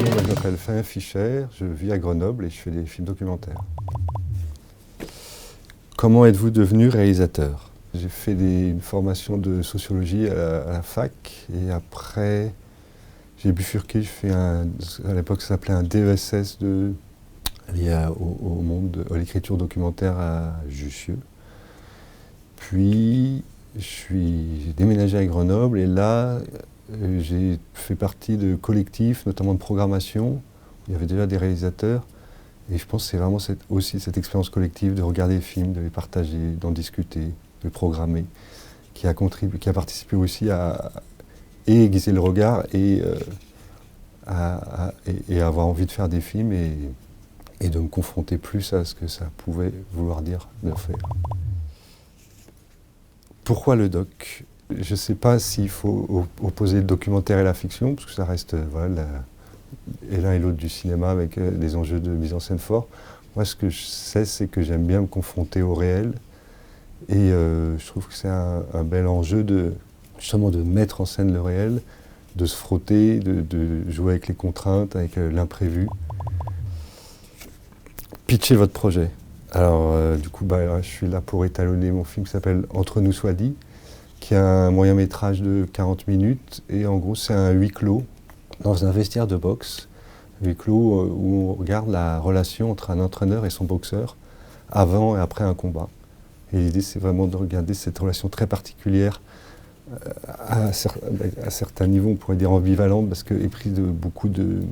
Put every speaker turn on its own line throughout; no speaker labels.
Moi, je m'appelle Fabien Fischer, je vis à Grenoble et je fais des films documentaires. Comment êtes-vous devenu réalisateur? J'ai fait une formation de sociologie à la fac et après j'ai bifurqué, je fais à l'époque ça s'appelait un DESS lié au monde, à l'écriture documentaire à Jussieu. Puis j'ai déménagé à Grenoble et là j'ai fait partie de collectifs, notamment de programmation, où il y avait déjà des réalisateurs. Et je pense que c'est vraiment aussi cette expérience collective de regarder les films, de les partager, d'en discuter, de les programmer, qui a participé aussi à aiguiser le regard et avoir envie de faire des films et de me confronter plus à ce que ça pouvait vouloir dire de faire. Pourquoi le doc? Je ne sais pas s'il faut opposer le documentaire et la fiction, parce que ça reste et l'un et l'autre du cinéma avec des enjeux de mise en scène forts. Moi, ce que je sais, c'est que j'aime bien me confronter au réel. Et je trouve que c'est un bel enjeu justement de mettre en scène le réel, de se frotter, de jouer avec les contraintes, avec l'imprévu. Pitchez votre projet. Alors, du coup, je suis là pour étalonner mon film qui s'appelle Entre nous soit dit, qui a un moyen métrage de 40 minutes. Et en gros, c'est un huis clos dans un vestiaire de boxe, huis clos où on regarde la relation entre un entraîneur et son boxeur avant et après un combat. Et l'idée, c'est vraiment de regarder cette relation très particulière à certains niveaux, on pourrait dire ambivalente, parce qu'elle est prise de beaucoup de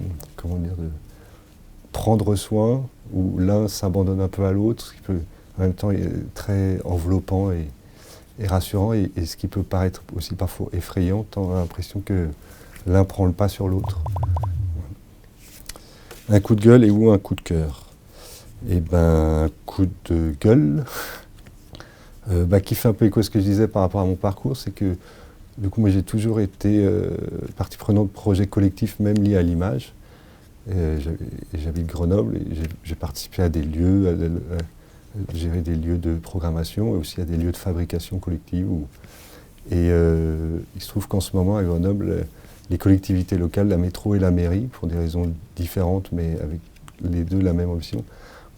prendre soin, où l'un s'abandonne un peu à l'autre, ce qui peut en même temps être très enveloppant et rassurant, et ce qui peut paraître aussi parfois effrayant, tant on a l'impression que l'un prend le pas sur l'autre. Un coup de gueule ou un coup de cœur? Eh ben, un coup de gueule, qui fait un peu écho à ce que je disais par rapport à mon parcours, c'est que du coup, moi j'ai toujours été partie prenante de projets collectifs, même liés à l'image. J'habite Grenoble et j'ai participé à des lieux, à gérer des lieux de programmation et aussi à des lieux de fabrication collective. Et il se trouve qu'en ce moment à Grenoble, les collectivités locales, la métro et la mairie, pour des raisons différentes mais avec les deux la même option,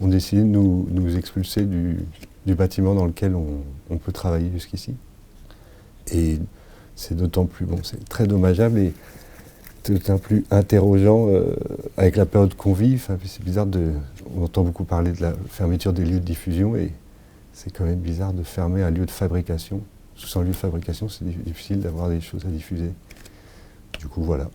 ont décidé de nous expulser du bâtiment dans lequel on peut travailler jusqu'ici. Et c'est d'autant plus, c'est très dommageable et d'autant plus interrogeant avec la période qu'on vit. Enfin, c'est bizarre on entend beaucoup parler de la fermeture des lieux de diffusion et c'est quand même bizarre de fermer un lieu de fabrication. Sans lieu de fabrication, c'est difficile d'avoir des choses à diffuser. Du coup, voilà.